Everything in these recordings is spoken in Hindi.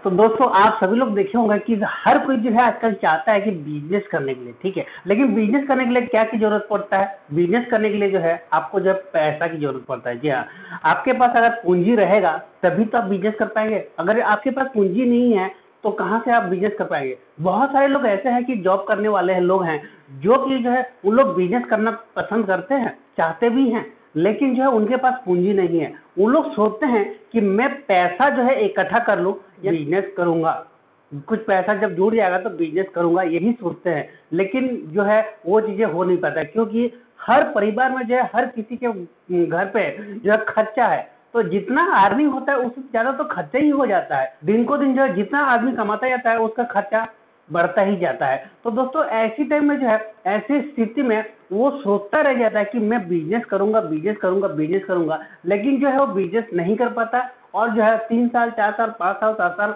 तो दोस्तों आप सभी लोग देखे होंगे कि हर कोई जो है आजकल चाहता है कि बिजनेस करने के लिए, ठीक है। लेकिन बिजनेस करने के लिए क्या की जरूरत पड़ता है? बिजनेस करने के लिए जो है आपको जो है पैसा की जरूरत पड़ता है। जी हाँ, आपके पास अगर पूंजी रहेगा तभी तो आप बिजनेस कर पाएंगे। अगर आपके पास पूंजी नहीं है तो कहाँ से आप बिजनेस कर पाएंगे? बहुत सारे लोग ऐसे हैं कि जॉब करने वाले हैं लोग हैं जो कि जो है उन लोग बिजनेस करना पसंद करते हैं, चाहते भी हैं, लेकिन जो है उनके पास पूंजी नहीं है। वो लोग सोचते हैं कि मैं पैसा जो है इकट्ठा कर लूं या बिजनेस करूंगा, कुछ पैसा जब जुड़ जाएगा तो बिजनेस करूंगा, यही सोचते हैं। लेकिन जो है वो चीजें हो नहीं पाता है, क्योंकि हर परिवार में जो है हर किसी के घर पे जो है खर्चा है। तो जितना अर्निंग होता है उससे ज्यादा तो खर्चा ही हो जाता है। दिन को दिन जो है जितना आदमी कमाता जाता है उसका खर्चा बढ़ता ही जाता है। तो दोस्तों ऐसी टाइम में जो है, ऐसी स्थिति में वो सोचता रह जाता है कि मैं बिजनेस करूंगा, बिजनेस करूंगा, बिजनेस करूंगा, लेकिन जो है वो बिजनेस नहीं कर पाता। और जो है 3 साल, 4 साल, 5 साल, 7 साल,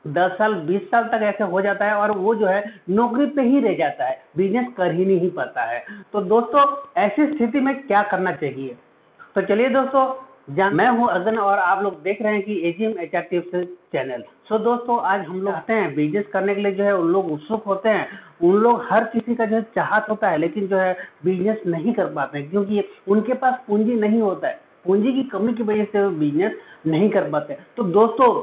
10 साल, 20 साल तक ऐसे हो जाता है और वो जो है नौकरी पे ही रह जाता है, बिजनेस कर ही नहीं पाता है। तो दोस्तों ऐसी स्थिति में क्या करना चाहिए? तो चलिए दोस्तों, मैं हूं अर्जन और आप लोग देख रहे हैं कि एजीएम एचआर टिप्स चैनल। सो दोस्तों आज हम लोग आते हैं बिजनेस करने के लिए, जो है उन लोग उत्सुक होते हैं, उन लोग हर किसी का जो है चाहत होता है, लेकिन जो है बिजनेस नहीं कर पाते हैं क्योंकि उनके पास पूंजी नहीं होता है। पूंजी की कमी की वजह से वो बिजनेस नहीं कर पाते। तो दोस्तों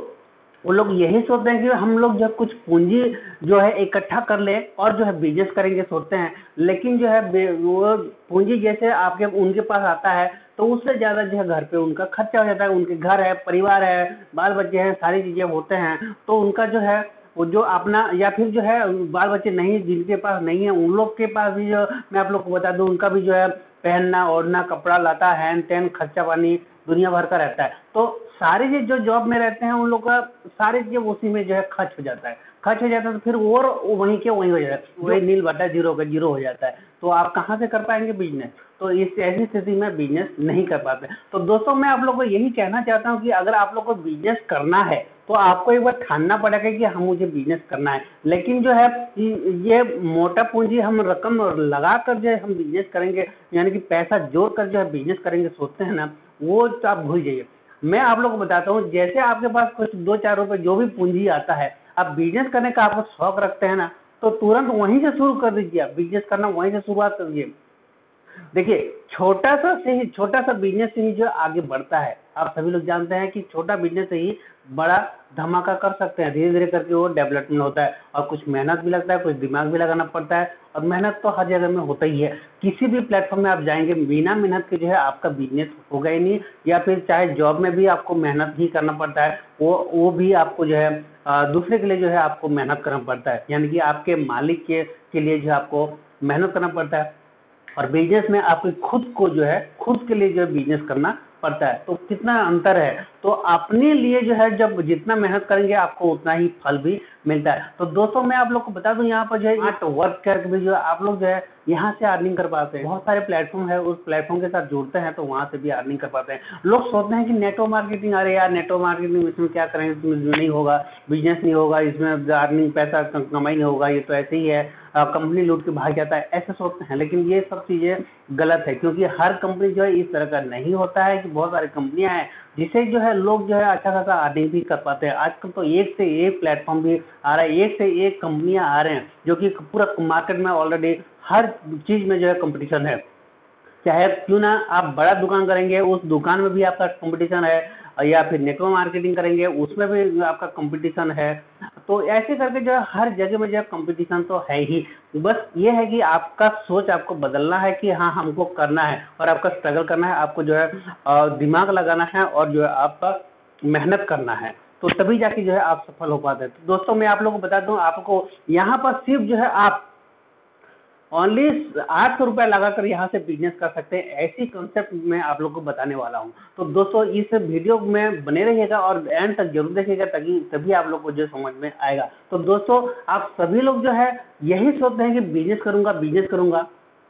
वो लोग यही सोचते हैं कि हम लोग जो कुछ पूंजी जो है इकट्ठा कर ले और जो है बिजनेस करेंगे सोचते हैं, लेकिन जो है वो पूंजी जैसे आपके उनके पास आता है तो उससे ज्यादा जो है घर पे उनका खर्चा हो जाता है। उनके घर है, परिवार है, बाल बच्चे हैं, सारी चीजें होते हैं, तो उनका जो है वो जो अपना या फिर जो है बाल बच्चे नहीं, जिनके पास नहीं है उन लोग के पास भी जो मैं आप लोग को बता दूं, उनका भी जो है पहनना ओढ़ना, कपड़ा लाता, हैन तैन, खर्चा पानी दुनिया भर का रहता है। तो सारे जो जॉब में रहते हैं उन लोग का सारे चीज उसी में जो है खर्च हो जाता है। खर्च हो जाता है तो फिर और वहीं के वहीं हो जाता है, वही नील बटा जीरो का जीरो हो जाता है। तो आप कहाँ से कर पाएंगे बिजनेस? तो इस ऐसी स्थिति में बिजनेस नहीं कर पाते। तो दोस्तों मैं आप लोग को यही कहना चाहता हूँ कि अगर आप लोग को बिजनेस करना है तो आपको एक बार ठानना पड़ेगा कि हम मुझे बिजनेस करना है। लेकिन जो है ये मोटा पूंजी हम रकम लगा कर जो है हम बिजनेस करेंगे, यानी कि पैसा जोड़ कर जो है बिजनेस करेंगे सोचते हैं ना, वो तो आप भूल जाइए। मैं आप लोग को बताता हूँ, जैसे आपके पास कुछ 2-4 रुपए जो भी पूंजी आता है, आप बिजनेस करने का आपको शौक रखते हैं ना, तो तुरंत वहीं से शुरू कर दीजिए। आप बिजनेस करना वहीं से शुरुआत कर दीजिए। देखिए छोटा सा बिजनेस से ही जो आगे बढ़ता है। आप सभी लोग जानते हैं कि छोटा बिजनेस से ही बड़ा धमाका कर सकते हैं। धीरे धीरे करके वो डेवलपमेंट होता है और कुछ मेहनत भी लगता है, कुछ दिमाग भी लगाना पड़ता है, और मेहनत तो हर जगह में होता ही है। किसी भी प्लेटफॉर्म में आप जाएंगे, बिना मेहनत के जो है आपका बिजनेस होगा ही नहीं। या फिर चाहे जॉब में भी आपको मेहनत ही करना पड़ता है, वो भी आपको जो है दूसरे के लिए जो है आपको मेहनत करना पड़ता है, यानी कि आपके मालिक के लिए जो है आपको मेहनत करना पड़ता है। और बिजनेस में आपको खुद को जो है खुद के लिए जो है बिजनेस करना पड़ता है। तो कितना अंतर है? तो अपने लिए जो है जब जितना मेहनत करेंगे आपको उतना ही फल भी मिलता है। तो दोस्तों मैं आप लोग को बता दूं, यहाँ पर जो है वर्क करके भी जो है आप लोग जो है यहाँ से अर्निंग कर पाते हैं। बहुत सारे प्लेटफॉर्म है, उस प्लेटफॉर्म के साथ जुड़ते हैं तो वहां से भी अर्निंग कर पाते हैं। लोग सोचते हैं कि नेटवर्क मार्केटिंग, अरे यार नेटवर्क मार्केटिंग इसमें क्या करेंगे, इसमें नहीं होगा, बिजनेस नहीं होगा, इसमें अर्निंग पैसा कमाई नहीं होगा, ये तो ऐसे ही है, कंपनी लूट के भाग जाता है, ऐसे सोचते हैं। लेकिन ये सब चीजें गलत है, क्योंकि हर कंपनी जो है इस तरह का नहीं होता है। कि बहुत सारी कंपनियां हैं जिसे जो है लोग जो है अच्छा खासा अर्निंग भी कर पाते हैं। आजकल तो एक से एक प्लेटफॉर्म भी आ रहा है, एक से एक कंपनियां आ रहे हैं जो कि पूरा मार्केट में ऑलरेडी हर चीज में जो है कंपटीशन है। चाहे क्यों ना आप बड़ा दुकान करेंगे, उस दुकान में भी आपका कंपटीशन है, या फिर नेटवर्क मार्केटिंग करेंगे उसमें भी आपका कंपटीशन है। तो ऐसे करके जो है हर जगह में जो है कंपटीशन तो है ही। बस ये है कि आपका सोच आपको बदलना है कि हाँ हमको करना है, और आपका स्ट्रगल करना है, आपको जो है दिमाग लगाना है, और जो है आपका मेहनत करना है। तो तभी जाके जो है आप सफल हो पाते हैं। तो दोस्तों मैं आप लोगों को बता दूं, आपको यहाँ पर सिर्फ जो है आप ओनली 800 रुपया लगाकर यहाँ से बिजनेस कर सकते हैं। ऐसी कंसेप्ट मैं आप लोग को बताने वाला हूँ। तो दोस्तों इस वीडियो में बने रहिएगा और एंड तक जरूर देखिएगा, तभी आप लोग को जो समझ में आएगा। तो दोस्तों आप सभी लोग जो है यही सोचते हैं कि बिजनेस करूंगा, बिजनेस करूंगा,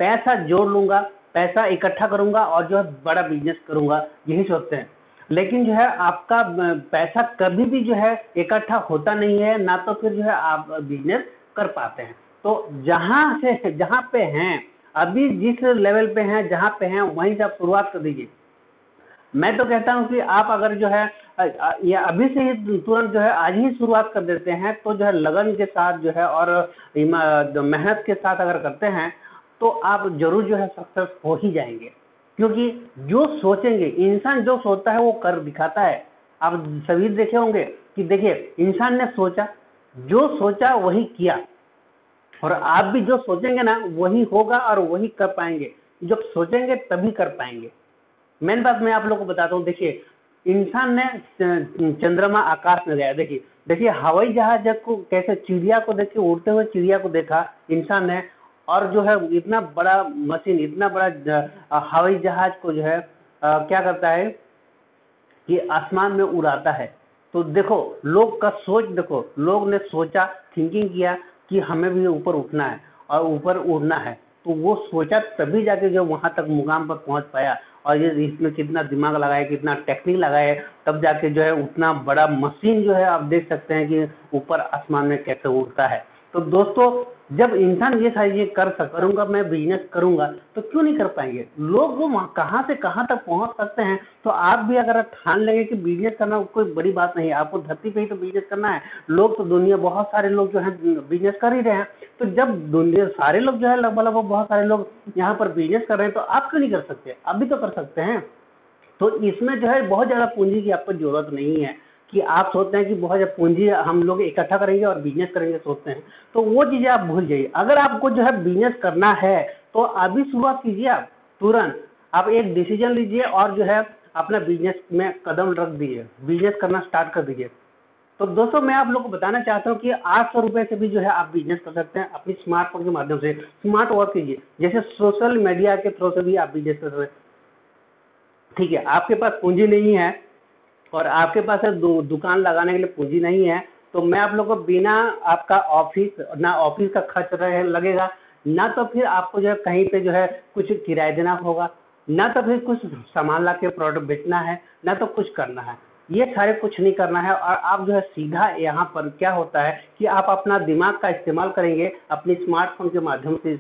पैसा जोड़ लूंगा, पैसा इकट्ठा करूंगा और जो है बड़ा बिजनेस करूंगा, यही सोचते हैं। लेकिन जो है आपका पैसा कभी भी जो है इकट्ठा होता नहीं है, ना तो फिर जो है आप बिजनेस कर पाते हैं। तो जहाँ पे हैं, अभी जिस लेवल पे हैं, जहाँ पे हैं वहीं से आप शुरुआत कर दीजिए। मैं तो कहता हूँ कि आप अगर जो है या अभी से ही तुरंत जो है आज ही शुरुआत कर देते हैं, तो जो है लगन के साथ जो है और मेहनत के साथ अगर करते हैं, तो आप जरूर जो है सक्सेस हो ही जाएंगे। क्योंकि जो सोचेंगे, इंसान जो सोचता है वो कर दिखाता है। आप सभी देखे होंगे कि देखिए, इंसान ने सोचा, जो सोचा वही किया, और आप भी जो सोचेंगे ना वही होगा और वही कर पाएंगे। जब सोचेंगे तभी कर पाएंगे। मेन बात मैं आप लोगों को बताता हूँ। देखिए, इंसान ने चंद्रमा आकाश में गया। देखिए देखिए हवाई जहाज को कैसे, चिड़िया को देखिए, उड़ते हुए चिड़िया को देखा इंसान ने, और जो है इतना बड़ा मशीन, इतना बड़ा हवाई जहाज को जो है क्या करता है कि आसमान में उड़ाता है। तो देखो, लोग का सोच देखो, लोग ने सोचा, थिंकिंग किया कि हमें भी ऊपर उठना है और ऊपर उड़ना है, तो वो सोचा तभी जाके जो वहां तक मुकाम पर पहुंच पाया। और ये इसमें कितना दिमाग लगाया, कितना टेक्निक लगाया, तब जाके जो है उतना बड़ा मशीन जो है आप देख सकते हैं कि ऊपर आसमान में कैसे उड़ता है। तो दोस्तों, जब इंसान ये सारी चीजें करूंगा, मैं बिजनेस करूंगा, तो क्यों नहीं कर पाएंगे। लोग वो कहाँ से कहाँ तक पहुंच सकते हैं। तो आप भी अगर ठान लेंगे कि बिजनेस करना कोई बड़ी बात नहीं है, आपको धरती पे ही तो बिजनेस करना है। लोग तो दुनिया, बहुत सारे लोग जो है बिजनेस कर ही रहे हैं। तो जब दुनिया सारे लोग जो है लगभग बहुत सारे लोग यहाँ पर बिजनेस कर रहे हैं, तो आप क्यों नहीं कर सकते। अभी तो कर सकते हैं। तो इसमें जो है बहुत ज़्यादा पूंजी की आपको जरूरत नहीं है कि आप सोचते हैं कि बहुत ज़्यादा पूंजी हम लोग इकट्ठा करेंगे और बिजनेस करेंगे सोचते हैं, तो वो चीज़ें आप भूल जाइए। अगर आपको जो है बिजनेस करना है, तो अभी शुरुआत कीजिए। आप तुरंत आप एक डिसीजन लीजिए और जो है अपना बिजनेस में कदम रख दीजिए, बिजनेस करना स्टार्ट कर दीजिए। तो दोस्तों, मैं आप लोग को बताना चाहता हूँ कि 800 रुपए से भी जो है आप बिजनेस कर सकते हैं अपनी स्मार्टफोन के माध्यम से। स्मार्ट वर्क कीजिए, जैसे सोशल मीडिया के थ्रू से भी आप बिजनेस कर सकते हैं। ठीक है, आपके पास पूंजी नहीं है और आपके पास दुकान लगाने के लिए पूंजी नहीं है, तो मैं आप लोग को बिना आपका ऑफिस, ना ऑफिस का खर्च लगेगा, ना तो फिर आपको जो है कहीं पे जो है कुछ किराया देना होगा, ना तो फिर कुछ सामान ला के प्रोडक्ट बेचना है, ना तो कुछ करना है। ये सारे कुछ नहीं करना है, और आप जो है सीधा यहाँ पर क्या होता है कि आप अपना दिमाग का इस्तेमाल करेंगे, अपनी स्मार्टफोन के माध्यम से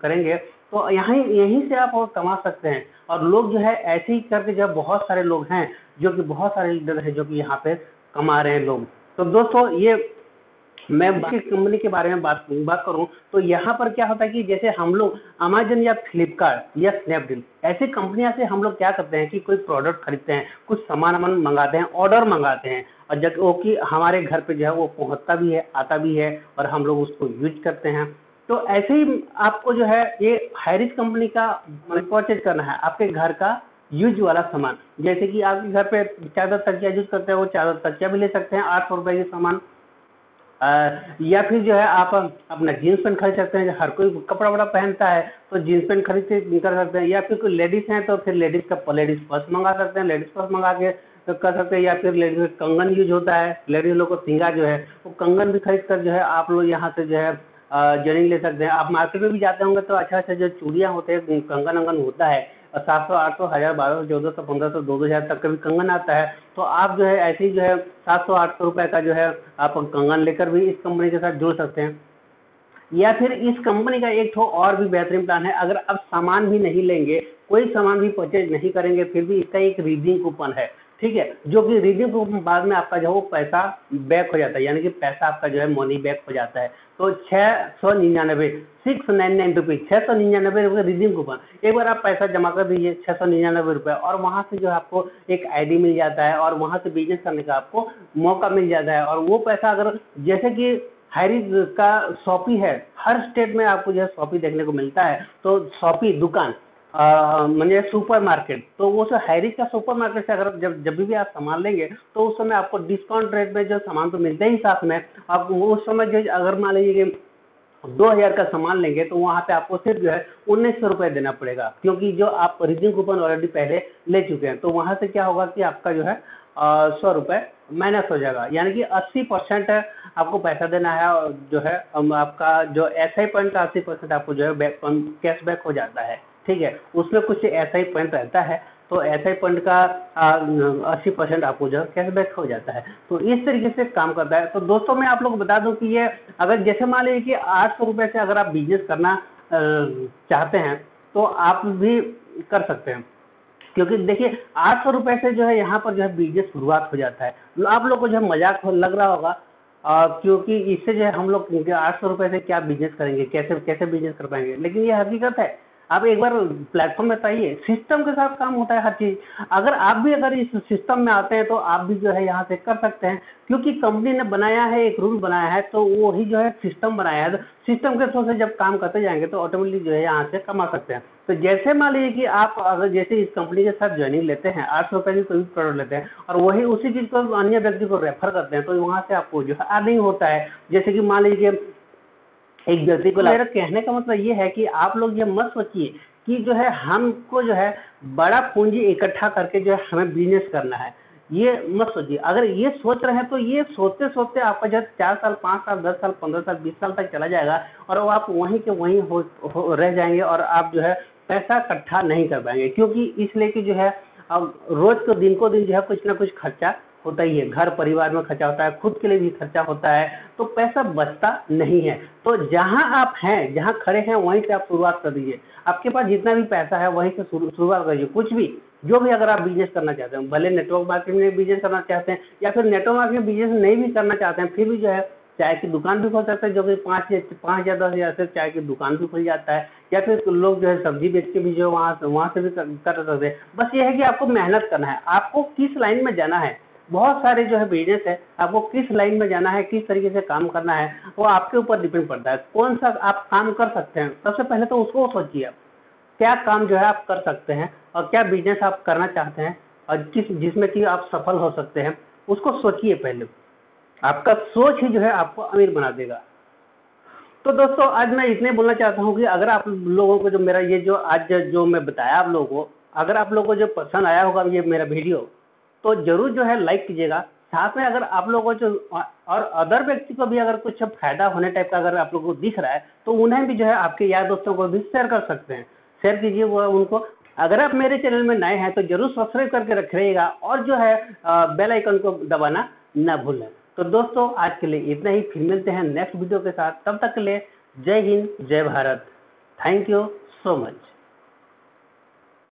करेंगे, तो यहीं यहीं से आप और कमा सकते हैं। और लोग जो है ऐसे ही करके, जब बहुत सारे लोग हैं, जो कि बहुत सारे लीडर हैं जो कि यहाँ पे कमा रहे हैं लोग। तो दोस्तों, ये मैं बाकी कंपनी के बारे में बात करूं, तो यहाँ पर क्या होता है कि जैसे हम लोग अमेजन या फ्लिपकार्ट या स्नैपडील, ऐसी कंपनियां से हम लोग क्या करते हैं कि कोई प्रोडक्ट खरीदते हैं, कुछ सामान मंगाते हैं, ऑर्डर मंगाते हैं, और जब वो कि हमारे घर पे जो है वो पहुंचता भी है, आता भी है, और हम लोग उसको यूज करते हैं। तो ऐसे ही आपको जो है ये हाईरिच कंपनी का परचेज करना है, आपके घर का यूज वाला सामान। जैसे कि आपके घर पे चादर तकिया यूज करते हैं, वो चादर तकिया भी ले सकते हैं 800 रुपए के सामान। या फिर जो है आप अपना जीन्स पैंट खरीद सकते हैं, हर कोई कपड़ा वपड़ा पहनता है, तो जीन्स पैंट खरीद के कर सकते हैं। या फिर कोई लेडीज हैं तो फिर लेडीज पर्स मंगा सकते हैं, लेडीज पर्स मंगा के तो कर सकते हैं। या फिर लेडीज कंगन यूज होता है, लेडीज लोग को सिंगार जो है वो कंगन भी खरीद कर जो है आप लोग यहाँ से जो है जर्निंग ले सकते हैं। आप मार्केट में भी जाते होंगे तो अच्छा अच्छा जो चूड़ियाँ होते हैं, कंगन अंगन होता है, और 700, 800, 1000, 1200, 1400, 1500, 2000 तक का भी कंगन आता है। तो आप जो है ऐसे ही जो है 700, 800 रुपए का जो है आप कंगन लेकर भी इस कंपनी के साथ जुड़ सकते हैं। या फिर इस कंपनी का एक ठो और भी बेहतरीन प्लान है, अगर आप सामान भी नहीं लेंगे, कोई सामान भी परचेज नहीं करेंगे, फिर भी इसका एक रीडिंग कूपन है। ठीक है, जो कि रीडिंग कूपन बाद में आपका जो है वो पैसा बैक हो जाता है, यानी कि पैसा आपका जो है मनी बैक हो जाता है। तो 699, 699 रुपीज, 699 रुपये रीडिंग कूपन। एक बार आप पैसा जमा कर दीजिए 699 रुपये, और वहां से जो है आपको एक आईडी मिल जाता है, और वहां से बिजनेस करने का आपको मौका मिल जाता है। और वो पैसा अगर, जैसे कि हाईरिच का शॉपी है, हर स्टेट में आपको जो है शॉपी देखने को मिलता है। तो शॉपी दुकान म्हणजे सुपर मार्केट, तो वो जो हाईरिच का सुपर मार्केट से अगर जब भी आप सामान लेंगे, तो उस समय आपको डिस्काउंट रेट में जो सामान तो मिलते ही साथ में, आप उस समय जो अगर मान लीजिए कि 2000 का सामान लेंगे, तो वहाँ पे आपको सिर्फ जो है 1900 रुपये देना पड़ेगा, क्योंकि जो आप रिडीम कूपन ऑलरेडी पहले ले चुके हैं। तो वहाँ से क्या होगा कि आपका जो है 100 रुपये माइनस हो जाएगा, यानी कि 80% आपको पैसा देना है, और जो है आपका जो SI पॉइंट का 80% आपको जो है कैशबैक हो जाता है। ठीक है, उसमें कुछ SI पॉइंट रहता है, तो SI पॉइंट का 80% आपको जो है कैशबैक हो जाता है। तो इस तरीके से काम करता है। तो दोस्तों, मैं आप लोग को बता दूं कि ये, अगर जैसे मान लीजिए कि 800 रुपये से अगर आप बिजनेस करना चाहते हैं, तो आप भी कर सकते हैं। क्योंकि देखिए 800 रुपए से जो है यहाँ पर जो है बिजनेस शुरुआत हो जाता है। आप लोग को जो है मजाक लग रहा होगा, क्योंकि इससे जो है हम लोग 800 रुपए से क्या बिजनेस करेंगे, कैसे कैसे बिजनेस कर पाएंगे, लेकिन ये हकीकत है। आप एक बार प्लेटफॉर्म में बताइए, सिस्टम के साथ काम होता है हर चीज। अगर आप भी अगर इस सिस्टम में आते हैं तो आप भी जो है यहाँ से कर सकते हैं, क्योंकि कंपनी ने बनाया है, एक रूल बनाया है, तो वही जो है सिस्टम बनाया है। तो सिस्टम के थ्रू से जब काम करते जाएंगे तो ऑटोमेटिकली जो है यहाँ से कमा सकते हैं। तो जैसे मान लीजिए कि आप अगर जैसे इस कंपनी के साथ ज्वाइनिंग लेते हैं, 800 रुपए की कोई भी प्रोडक्ट लेते हैं और वही उसी चीज को अन्य व्यक्ति को रेफर करते हैं, तो वहां से आपको जो है अर्निंग होता है। जैसे कि मान लीजिए एक व्यक्ति को, मेरा कहने का मतलब ये है कि आप लोग ये मत सोचिए कि जो है हमको जो है बड़ा पूंजी इकट्ठा करके जो है हमें बिजनेस करना है, ये मत सोचिए। अगर ये सोच रहे हैं तो ये सोचते सोचते आपका जो है 4 साल, 5 साल, 10 साल, 15 साल, 20 साल तक चला जाएगा और वो आप वहीं के वहीं रह जाएंगे और आप जो है पैसा इकट्ठा नहीं कर पाएंगे। क्योंकि इसलिए कि जो है अब रोज को दिन जो है कुछ ना कुछ खर्चा होता ही है, घर परिवार में खर्चा होता है, खुद के लिए भी खर्चा होता है, तो पैसा बचता नहीं है। तो जहां आप हैं, जहां खड़े हैं, वहीं से आप शुरुआत कर दीजिए। आपके पास जितना भी पैसा है वहीं से शुरुआत करिए। कुछ भी, जो भी अगर आप बिजनेस करना चाहते हैं, भले नेटवर्क मार्केटिंग में बिजनेस करना चाहते हैं या फिर नेटवर्क मार्केटिंग बिजनेस नहीं भी करना चाहते हैं, फिर भी जो है चाय की दुकान भी खोल सकते हैं, जो कि 5 या 10 हज़ार से चाय की दुकान भी खुल जाता है। या फिर लोग जो है सब्जी बेच के भी जो वहाँ से भी कर सकते हैं। बस ये है कि आपको मेहनत करना है, आपको किस लाइन में जाना है। बहुत सारे जो है बिजनेस है, आपको किस लाइन में जाना है, किस तरीके से काम करना है, वो आपके ऊपर डिपेंड पड़ता है। कौन सा आप काम कर सकते हैं, सबसे पहले तो उसको सोचिए। क्या काम जो है आप कर सकते हैं और क्या बिजनेस आप करना चाहते हैं और जिसमें कि आप सफल हो सकते हैं, उसको सोचिए पहले। आपका सोच ही जो है आपको अमीर बना देगा। तो दोस्तों आज मैं इतने बोलना चाहता हूँ कि अगर आप लोगों को जो मेरा ये जो आज जो मैं बताया आप लोगों को, अगर आप लोगों को जो पसंद आया होगा ये मेरा वीडियो, तो जरूर जो है लाइक कीजिएगा। साथ में अगर आप लोगों को जो और अदर व्यक्ति को भी अगर कुछ फायदा होने टाइप का अगर आप लोगों को दिख रहा है, तो उन्हें भी जो है आपके यार दोस्तों को भी शेयर कर सकते हैं। शेयर कीजिए वो उनको। अगर आप मेरे चैनल में नए हैं तो जरूर सब्सक्राइब करके रखिएगा और जो है बेल आइकन को दबाना ना भूलें। तो दोस्तों आज के लिए इतना ही, फिर मिलते हैं नेक्स्ट वीडियो के साथ। तब तक के लिए जय हिंद, जय Bharat. Thank you so much.